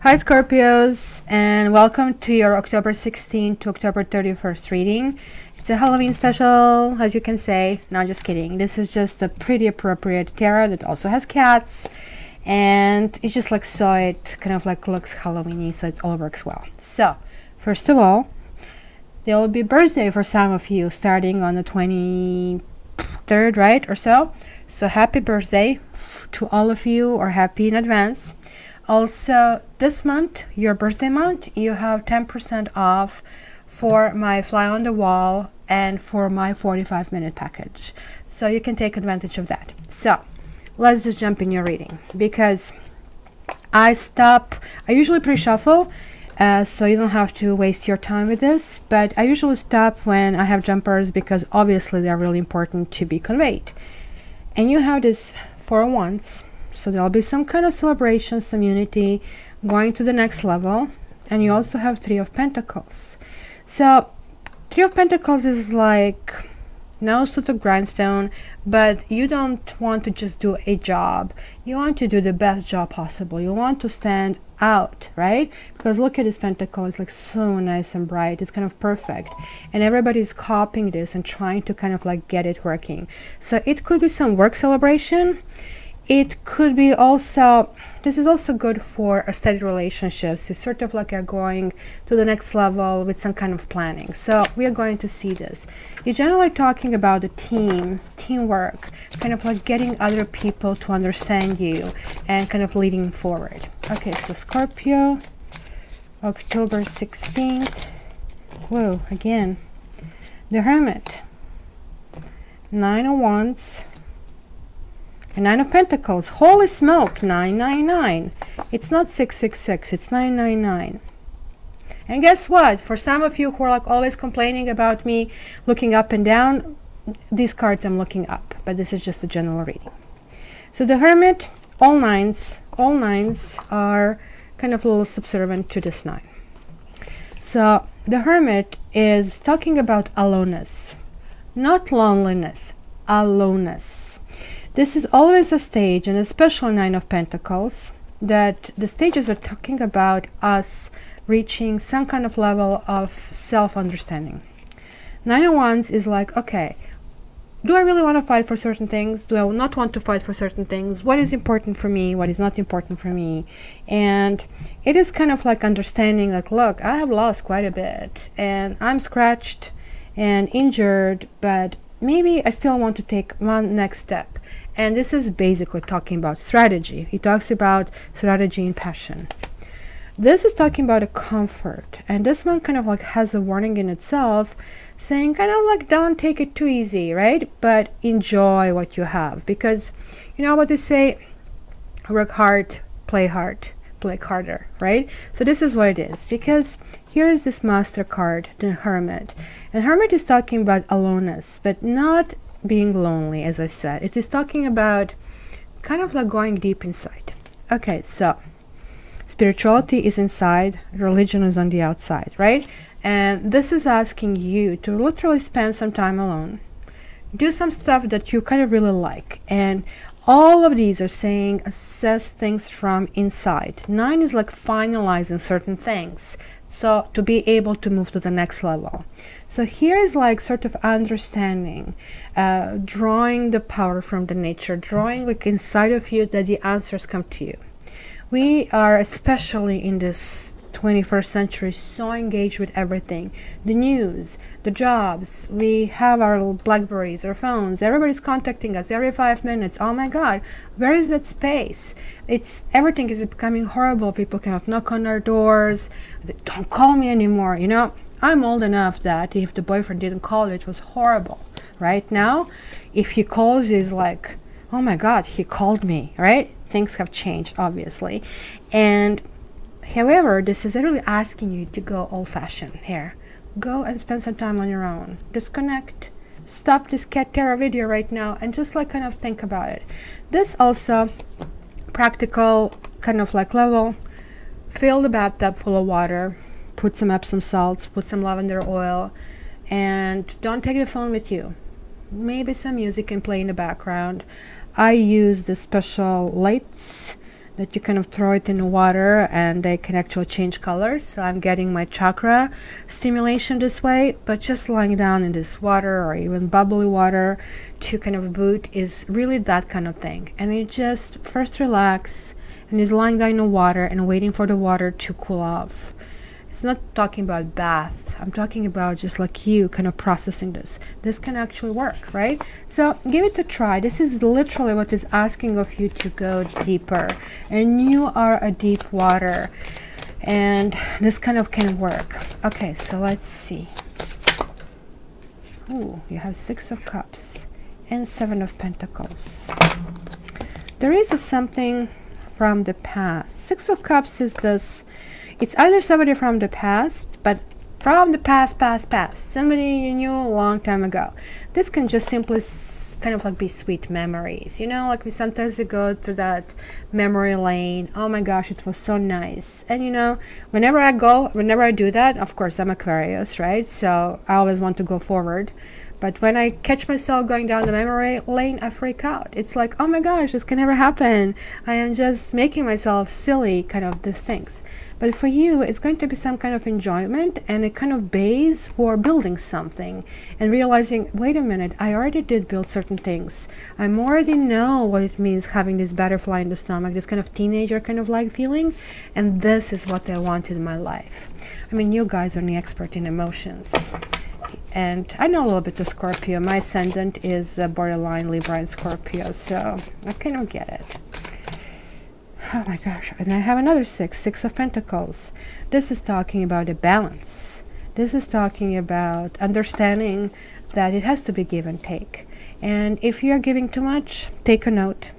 Hi Scorpios, and welcome to your October 16th to October 31st reading. It's a Halloween special, as you can say. No, just kidding. This is just a pretty appropriate tarot that also has cats, and it's just like so it kind of like looks Halloweeny, so it all works well. So, first of all, there will be birthday for some of you starting on the 23rd, right, or so. So happy birthday to all of you, or happy in advance. Also, this month, your birthday month, you have 10% off for my fly on the wall and for my 45-minute package. So you can take advantage of that. So let's just jump in your reading, because I usually pre-shuffle, so you don't have to waste your time with this, but I usually stop when I have jumpers because obviously they're really important to be conveyed. And you have this 4 of Wands. So there'll be some kind of celebration, some unity, going to the next level. And you also have 3 of Pentacles. So 3 of Pentacles is like no sort of grindstone, but you don't want to just do a job. You want to do the best job possible. You want to stand out, right? Because look at this pentacle. It's like so nice and bright. It's kind of perfect. And everybody's copying this and trying to kind of like get it working. So it could be some work celebration. It could be also, this is also good for a steady relationships. It's sort of like a going to the next level with some kind of planning. So we are going to see this. You're generally talking about the teamwork, kind of like getting other people to understand you and kind of leading forward. Okay, so Scorpio, October 16th. Whoa, again. The Hermit, 9 of Wands, and 9 of Pentacles. Holy smoke, 999. It's not 666, it's 999. And guess what? For some of you who are like always complaining about me looking up and down, these cards I'm looking up, but this is just a general reading. So the Hermit, all nines are kind of a little subservient to this 9. So the Hermit is talking about aloneness, not loneliness, aloneness. This is always a stage, and especially 9 of Pentacles, that the stages are talking about us reaching some kind of level of self-understanding. 9 of Wands is like, okay, do I really want to fight for certain things? Do I not want to fight for certain things? What is important for me? What is not important for me? And it is kind of like understanding, like, look, I have lost quite a bit, and I'm scratched and injured, but maybe I still want to take one next step. And this is basically talking about strategy. He talks about strategy and passion. This is talking about a comfort. And this one kind of like has a warning in itself, saying kind of like don't take it too easy, right? But enjoy what you have. Because you know what they say, work hard, play harder, right? So this is what it is. Because here is this Master card, the Hermit. And Hermit is talking about aloneness, but not being lonely, as I said. It is talking about kind of like going deep inside. Okay, so spirituality is inside, religion is on the outside, right? And this is asking you to literally spend some time alone, do some stuff that you kind of really like. And all of these are saying assess things from inside. 9 is like finalizing certain things, so to be able to move to the next level. So here is like sort of understanding, drawing the power from the nature, drawing like inside of you that the answers come to you. We are, especially in this 21st century, so engaged with everything. The news, the jobs, we have our Blackberries, our phones, everybody's contacting us every 5 minutes. Oh my God, where is that space? Everything is becoming horrible. People cannot knock on our doors. Don't call me anymore, you know. I'm old enough that if the boyfriend didn't call you, it was horrible. Right now, if he calls you, it's like, oh my God, he called me, right? Things have changed, obviously. And however, this is really asking you to go old-fashioned here. Go and spend some time on your own. Disconnect. Stop this cat tarot video right now and just like kind of think about it. This also practical kind of like level. Fill the bathtub full of water. Put some Epsom salts. Put some lavender oil. And don't take the phone with you. Maybe some music can play in the background. I use the special lights that you kind of throw it in the water and they can actually change colors. So I'm getting my chakra stimulation this way, but just lying down in this water or even bubbly water to kind of boot is really that kind of thing. And you just first relax and is lying down in the water and waiting for the water to cool off. It's not talking about bath. I'm talking about just like you kind of processing this. This can actually work, right? So give it a try. This is literally what is asking of you to go deeper. And you are a deep water. And this kind of can work. Okay, so let's see. Ooh, you have 6 of Cups and 7 of Pentacles. There is something from the past. 6 of Cups is this. It's either somebody from the past, but from the past, somebody you knew a long time ago. This can just simply kind of like be sweet memories, you know, like we sometimes we go to that memory lane. Oh my gosh, it was so nice. And you know, whenever I do that, of course I'm Aquarius, right? So I always want to go forward. But when I catch myself going down the memory lane, I freak out. It's like, oh my gosh, this can never happen. I am just making myself silly, kind of these things. But for you, it's going to be some kind of enjoyment and a kind of base for building something and realizing, wait a minute, I already did build certain things. I already know what it means having this butterfly in the stomach, this kind of teenager kind of like feeling. And this is what I want in my life. I mean, you guys are the expert in emotions. And I know a little bit of Scorpio. My ascendant is borderline Libra and Scorpio, so I kind of get it. Oh my gosh, and I have another 6 of Pentacles. This is talking about a balance. This is talking about understanding that it has to be give and take. And if you're giving too much, take a note.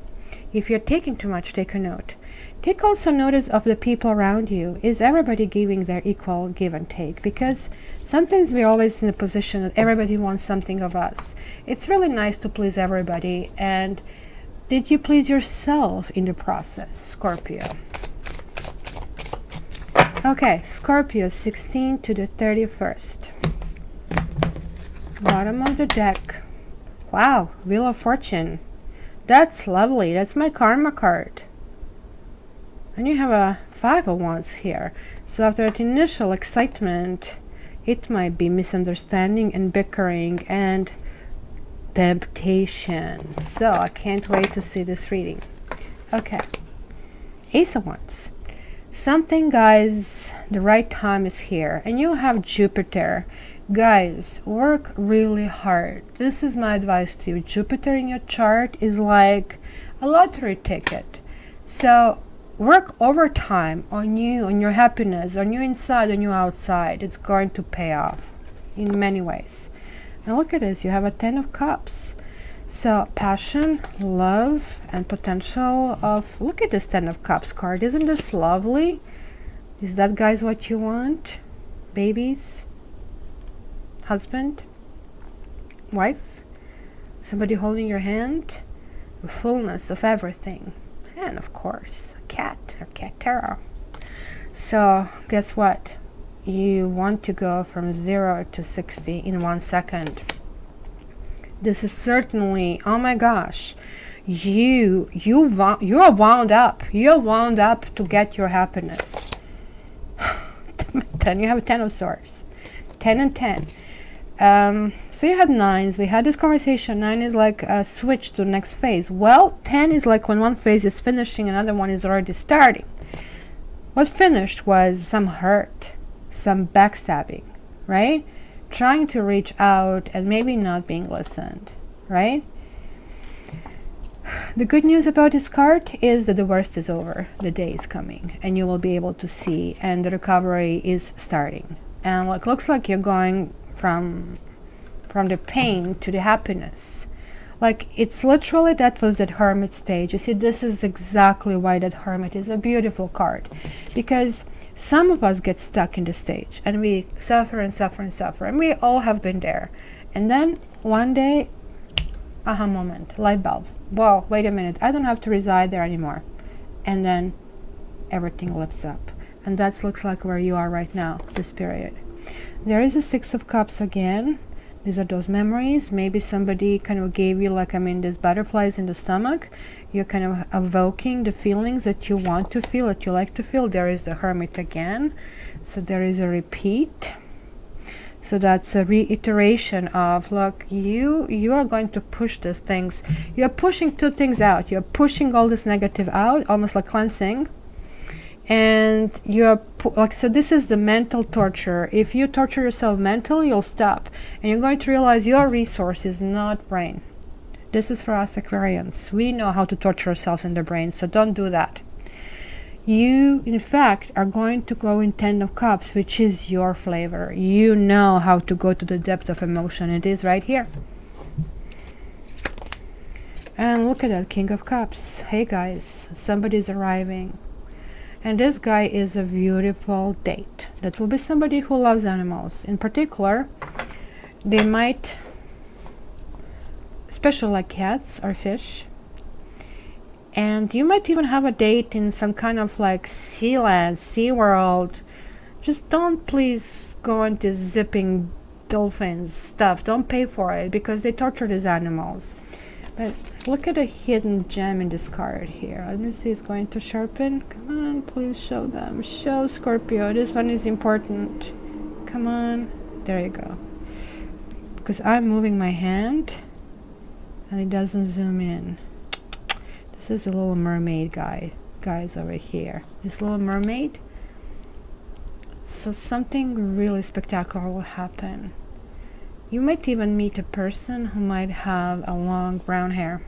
If you're taking too much, take a note. Take also notice of the people around you. Is everybody giving their equal give and take? Because sometimes we're always in a position that everybody wants something of us. It's really nice to please everybody. And did you please yourself in the process, Scorpio? Okay, Scorpio, 16 to the 31st. Bottom of the deck. Wow, Wheel of Fortune. That's lovely. That's my karma card. And you have a 5 of Wands here. So after that initial excitement, it might be misunderstanding and bickering and temptation. So I can't wait to see this reading. Okay, Ace of Wands. Something, guys, the right time is here. And you have Jupiter. Guys, work really hard. This is my advice to you. Jupiter in your chart is like a lottery ticket. So work overtime on you, on your happiness, on you inside, on you outside. It's going to pay off in many ways. Now look at this. You have a 10 of Cups. So passion, love, and potential of... Look at this 10 of Cups card. Isn't this lovely? Is that, guys, what you want? Babies? Husband? Wife? Somebody holding your hand? The fullness of everything. And of course, a cat, or cat tarot. So guess what? You want to go from 0 to 60 in 1 second. This is certainly, oh my gosh, you're wound up. You're wound up to get your happiness. Then you have a 10 of Swords. 10 and 10. So you had 9s. We had this conversation. 9 is like a switch to the next phase. Well, 10 is like when one phase is finishing, another one is already starting. What finished was some hurt, some backstabbing, right? Trying to reach out and maybe not being listened, right? The good news about this card is that the worst is over. The day is coming and you will be able to see, and the recovery is starting. And it looks like you're going from the pain to the happiness. Like, it's literally, that was that Hermit stage. You see, this is exactly why that Hermit is a beautiful card, because some of us get stuck in the stage and we suffer and suffer and suffer, and we all have been there. And then one day, aha moment, light bulb. Whoa, wait a minute, I don't have to reside there anymore. And then everything lifts up. And that looks like where you are right now, this period. There is a 6 of Cups again. These are those memories. Maybe somebody kind of gave you, like, I mean, these butterflies in the stomach. You're kind of evoking the feelings that you want to feel, that you like to feel. There is the Hermit again. So there is a repeat. So that's a reiteration of, look, you are going to push these things. You're pushing two things out. You're pushing all this negative out, almost like cleansing. And you're like, so this is the mental torture. If you torture yourself mentally, you'll stop. And you're going to realize your resource is not brain. This is for us Aquarians. We know how to torture ourselves in the brain, so don't do that. You, in fact, are going to go in Ten of Cups, which is your flavor. You know how to go to the depth of emotion. It is right here. And look at that, King of Cups. Hey guys, somebody's arriving. And this guy is a beautiful date. That will be somebody who loves animals. In particular, they might, especially like cats or fish. And you might even have a date in some kind of like sea land, sea world. Just don't please go into zipping dolphins stuff. Don't pay for it because they torture these animals. But look at a hidden gem in this card here. Let me see, it's going to sharpen. Come on, please show them. Show Scorpio. This one is important. Come on. There you go. Because I'm moving my hand and it doesn't zoom in. This is a little mermaid guys over here. This little mermaid. So something really spectacular will happen. You might even meet a person who might have a long brown hair.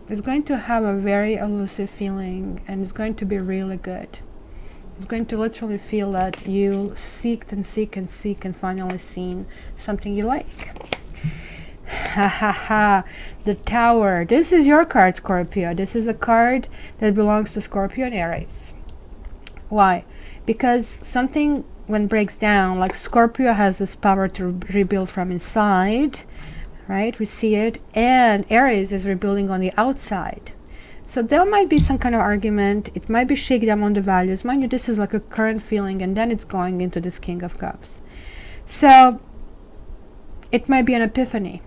It's going to have a very elusive feeling and it's going to be really good. It's going to literally feel that you seeked and seek and seek and finally seen something you like. Ha ha ha. The Tower. This is your card, Scorpio. This is a card that belongs to Scorpio and Aries. Why? Because something, when breaks down, like Scorpio has this power to rebuild from inside, right? We see it. And Aries is rebuilding on the outside. So there might be some kind of argument. It might be shakedown on the values. Mind you, this is like a current feeling, and then it's going into this King of Cups. So it might be an epiphany,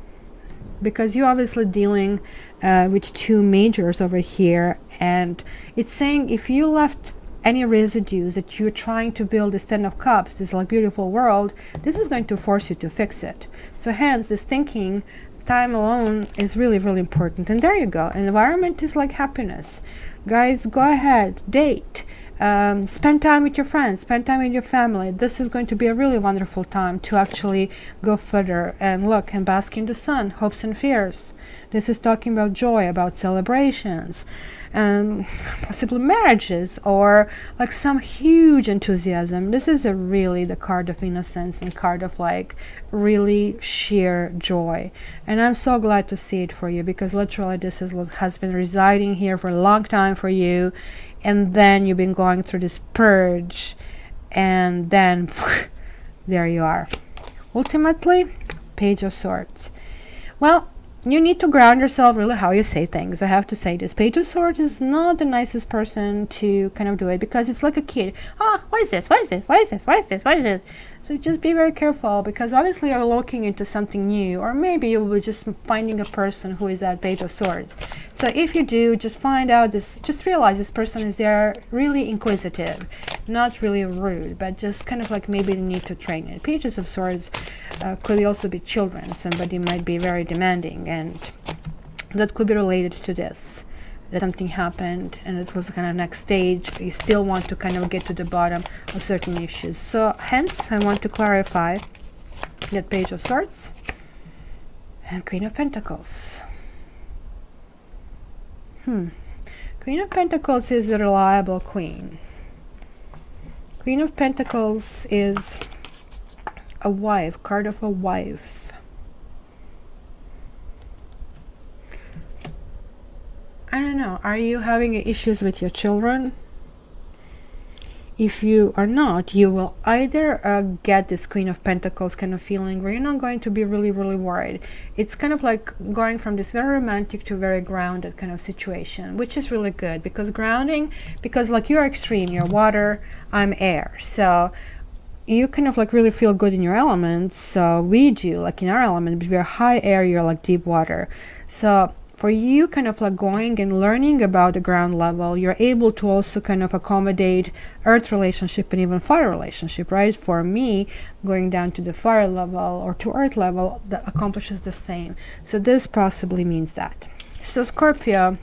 because you're obviously dealing with two majors over here, and it's saying if you left any residues that you're trying to build this Ten of Cups, this like beautiful world, this is going to force you to fix it. So hence this thinking, time alone is really, really important. And there you go. Environment is like happiness. Guys, go ahead, date. Spend time with your friends, spend time with your family. This is going to be a really wonderful time to actually go further and look and bask in the sun, hopes and fears. This is talking about joy, about celebrations, possibly marriages, or like some huge enthusiasm. This is really the card of innocence and card of like really sheer joy. And I'm so glad to see it for you, because literally this is what has been residing here for a long time for you. And then you've been going through this purge, and then there you are. Ultimately, Page of Swords. Well, you need to ground yourself really how you say things. I have to say this. Page of Swords is not the nicest person to kind of do it, because it's like a kid. Oh, what is this? What is this? What is this? What is this? What is this? So just be very careful, because obviously you're looking into something new, or maybe you will just finding a person who is that Page of Swords. So if you do, just find out this, just realize this person is there really inquisitive, not really rude, but just kind of like maybe they need to train it. Pages of Swords could also be children. Somebody might be very demanding, and that could be related to this. That something happened and it was kind of next stage. You still want to kind of get to the bottom of certain issues. So hence I want to clarify that Page of Swords and Queen of Pentacles. Queen of Pentacles is a reliable queen. Queen of Pentacles is a wife, card of a wife. I don't know, are you having issues with your children? If you are not, you will either get this Queen of Pentacles kind of feeling where you're not going to be really, really worried. It's kind of like going from this very romantic to very grounded kind of situation, which is really good, because grounding, because like you're extreme, you're water, I'm air. So you kind of like really feel good in your element. So we do, like in our element, but we're high air, you're like deep water. So for you kind of like going and learning about the ground level, you're able to also kind of accommodate earth relationship and even fire relationship, right? For me, going down to the fire level or to earth level, that accomplishes the same. So this possibly means that. So Scorpio,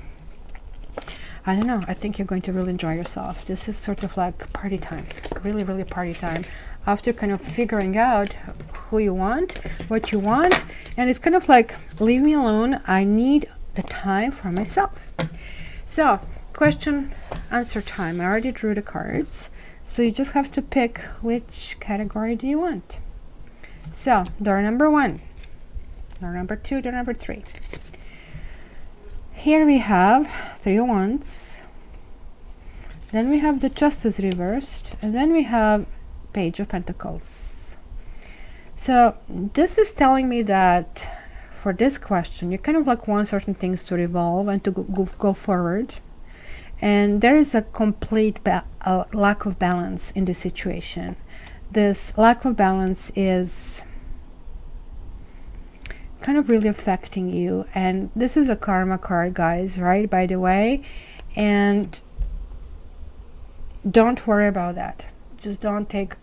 I don't know, I think you're going to really enjoy yourself. This is sort of like party time, really, really party time. After kind of figuring out who you want, what you want, and it's kind of like, leave me alone, I need the time for myself. So question answer time. I already drew the cards, so you just have to pick which category do you want. So door number 1, door number 2, door number 3. Here we have 3 of Wands, then we have the Justice reversed, and then we have Page of Pentacles. So this is telling me that for this question, you kind of like want certain things to revolve and to go forward. And there is a complete lack of balance in this situation. This lack of balance is kind of really affecting you. And this is a karma card, guys, right? By the way. And don't worry about that. Just don't take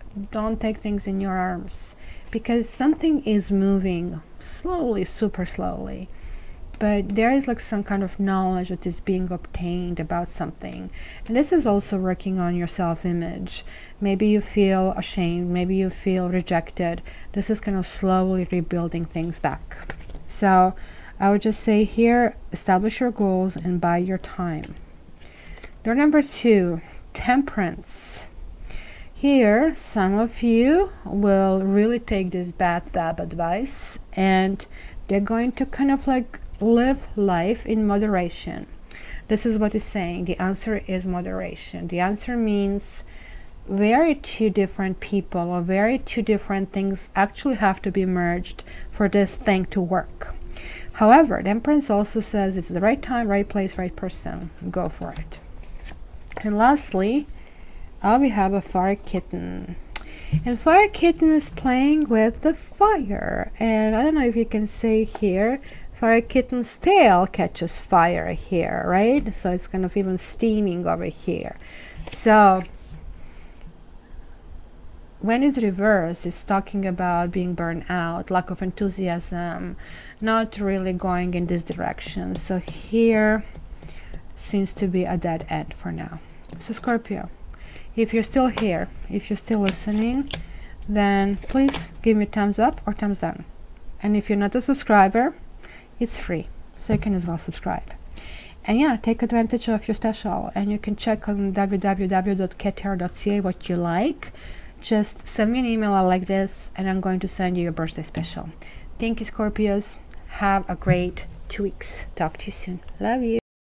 things in your arms, because something is moving slowly, super slowly, but there is like some kind of knowledge that is being obtained about something. And this is also working on your self-image. Maybe you feel ashamed, maybe you feel rejected. This is kind of slowly rebuilding things back. So I would just say here, establish your goals and buy your time. Door number 2, Temperance. Here, some of you will really take this bathtub advice and they're going to kind of like live life in moderation. This is what it's saying. The answer is moderation. The answer means very two different people or very two different things actually have to be merged for this thing to work. However, Temperance also says it's the right time, right place, right person. Go for it. And lastly, we have a Fire Kitten. And Fire Kitten is playing with the fire. And I don't know if you can say here, Fire Kitten's tail catches fire here, right? So it's kind of even steaming over here. So when it's reversed, it's talking about being burned out, lack of enthusiasm, not really going in this direction. So here seems to be a dead end for now. So Scorpio, if you're still here, if you're still listening, then please give me thumbs up or thumbs down. And if you're not a subscriber, it's free, so you can as well subscribe. And yeah, take advantage of your special, and you can check on www.kettarot.ca what you like. Just send me an email like this and I'm going to send you your birthday special. Thank you, Scorpios. Have a great 2 weeks. Talk to you soon. Love you.